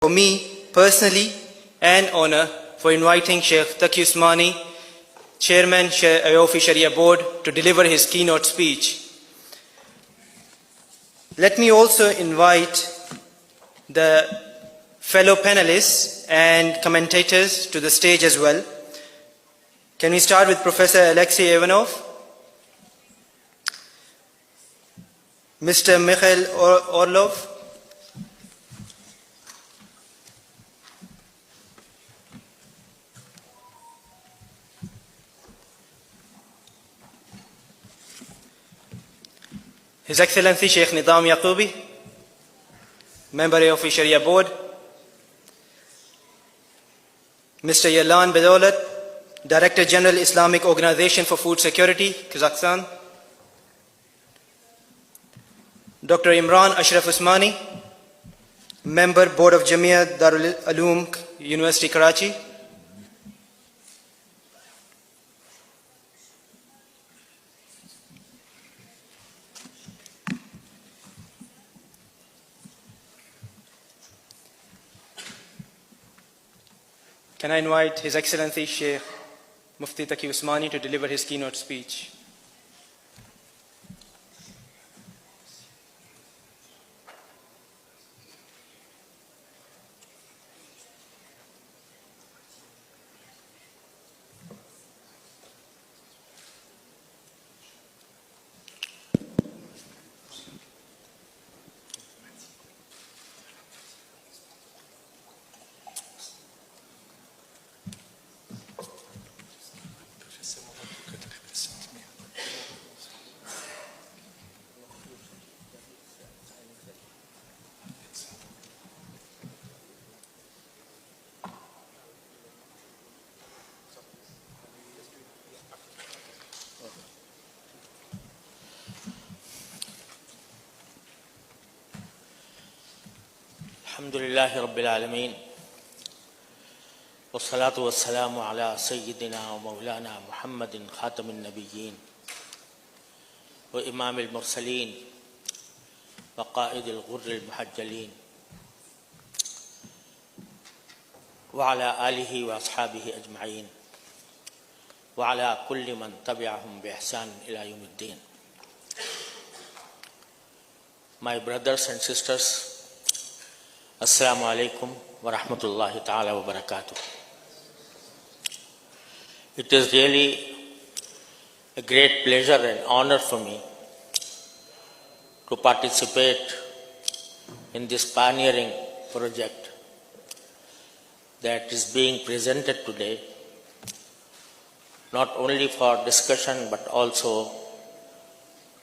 for me personally an honor for inviting Sheikh Taqi Usmani, Chairman Ayofi Sharia Board, to deliver his keynote speech. Let me also invite the fellow panelists and commentators to the stage as well. Can we start with Professor Alexei Ivanov, Mr. Mikhail Orlov, His Excellency Sheikh Nidam Yaqubi, Member of the Sharia Board, Mr. Yalan Bedolat, Director General Islamic Organization for Food Security, Kazakhstan, Dr. Imran Ashraf Usmani, Member Board of Jamia Darul Uloom, University Karachi, Can I invite His Excellency Sheikh Mufti Taqi Usmani to deliver his keynote speech. الحمد لله رب العالمين والصلاة والسلام على سيدنا ومولانا محمد خاتم النبيين وإمام المرسلين وقائد الغر المحجلين وعلى آله وأصحابه أجمعين وعلى كل من تبعهم بإحسان إلى يوم الدين. My brothers and sisters, Assalamu alaikum wa rahmatullahi ta'ala wa barakatuh. It is really a great pleasure and honor for me to participate in this pioneering project that is being presented today, not only for discussion but also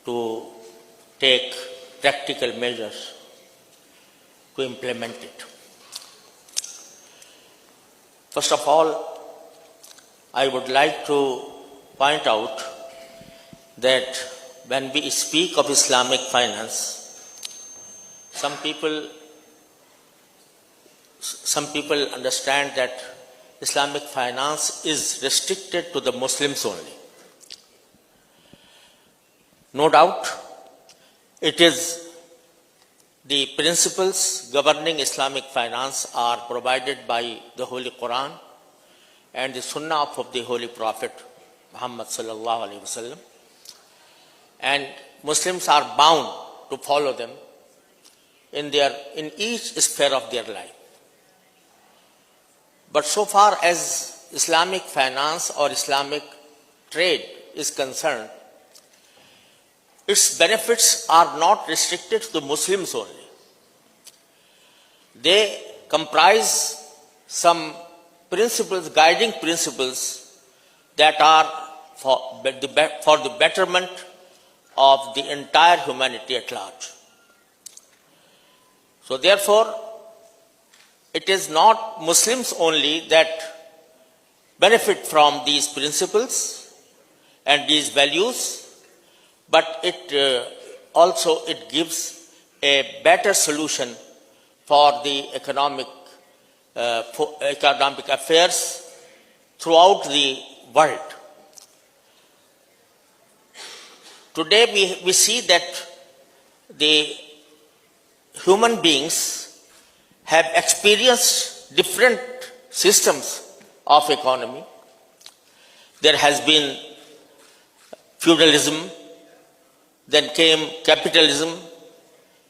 to take practical measures to implement it. First of all, I would like to point out that when we speak of Islamic finance, some people understand that Islamic finance is restricted to the Muslims only. No doubt, it is. The principles governing Islamic finance are provided by the Holy Quran and the Sunnah of the Holy Prophet Muhammad sallallahu alaihi wasallam, and Muslims are bound to follow them in each sphere of their life. But so far as Islamic finance or Islamic trade is concerned, its benefits are not restricted to Muslims only. They comprise some principles, guiding principles that are for the betterment of the entire humanity at large. So therefore, it is not Muslims only that benefit from these principles and these values, but it gives a better solution for the economic affairs throughout the world. Today we see that the human beings have experienced different systems of economy. There has been feudalism, then came capitalism,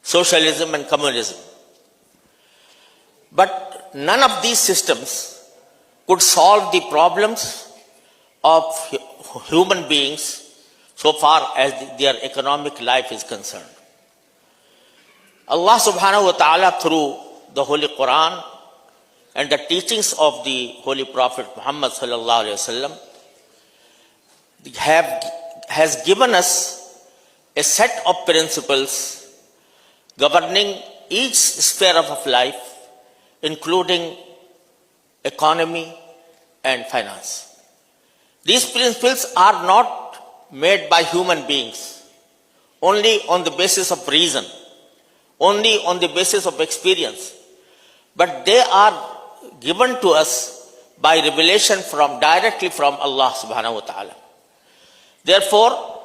socialism and communism. But none of these systems could solve the problems of human beings so far as their economic life is concerned. Allah subhanahu wa ta'ala, through the Holy Quran and the teachings of the Holy Prophet Muhammad sallallahu alaihi wasallam, has given us a set of principles governing each sphere of life, including economy and finance. These principles are not made by human beings only on the basis of reason, only on the basis of experience, but they are given to us by revelation directly from Allah subhanahu wa ta'ala. Therefore,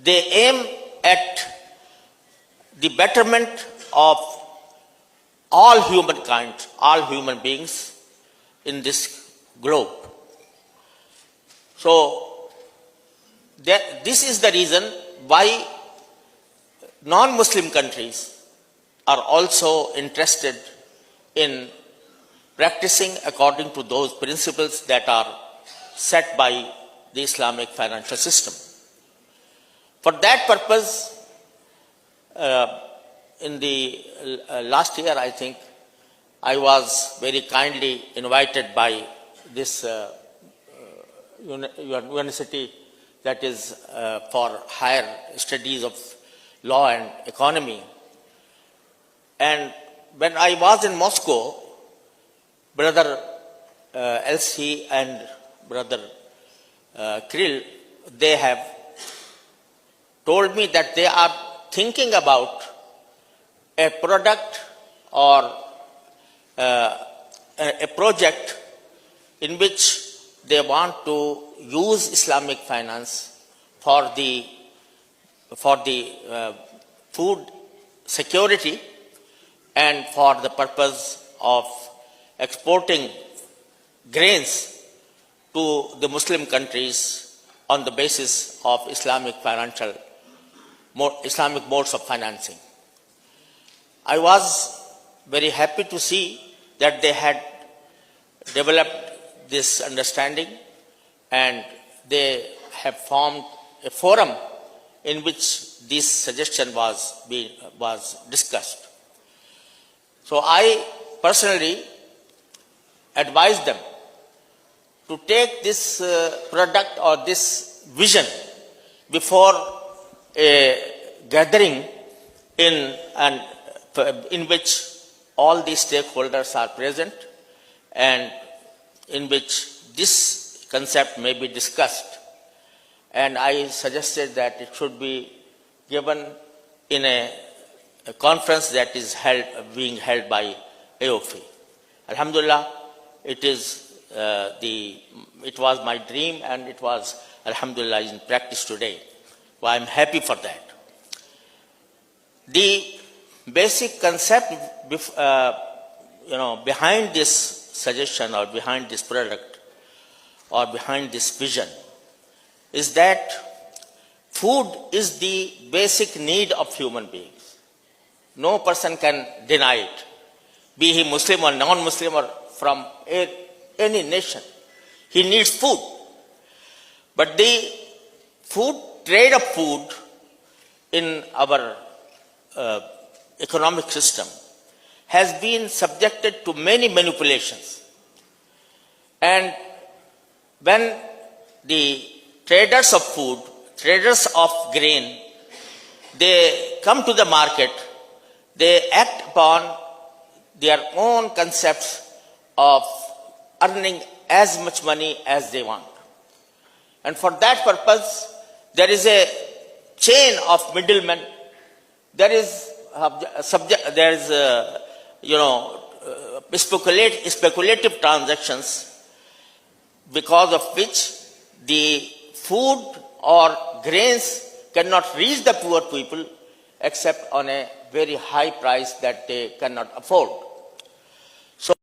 they aim at the betterment of all humankind, all human beings in this globe. So, this is the reason why non-Muslim countries are also interested in practicing according to those principles that are set by the Islamic financial system. For that purpose, in the last year, I think, I was very kindly invited by this university that is for higher studies of law and economy. And when I was in Moscow, Brother LC and Brother Krill, they have told me that they are thinking about a product or a project in which they want to use Islamic finance for the food security and for the purpose of exporting grains to the Muslim countries on the basis of Islamic modes of financing. I was very happy to see that they had developed this understanding and they have formed a forum in which this suggestion was discussed. So I personally advise them to take this product or this vision before a gathering in which all the stakeholders are present and in which this concept may be discussed. And I suggested that it should be given in a conference that is being held by AOFI. Alhamdulillah, it was my dream and it was, alhamdulillah, in practice today. So I am happy for that. The basic concept behind this suggestion or behind this product or behind this vision is that food is the basic need of human beings. No person can deny it, be he Muslim or non-Muslim or from any nation. He needs food. But the trade of food in our economic system has been subjected to many manipulations. And when the traders of food, traders of grain, they come to the market, they act upon their own concepts of earning as much money as they want. And for that purpose, there is a chain of middlemen. There is speculative transactions because of which the food or grains cannot reach the poor people except on a very high price that they cannot afford. So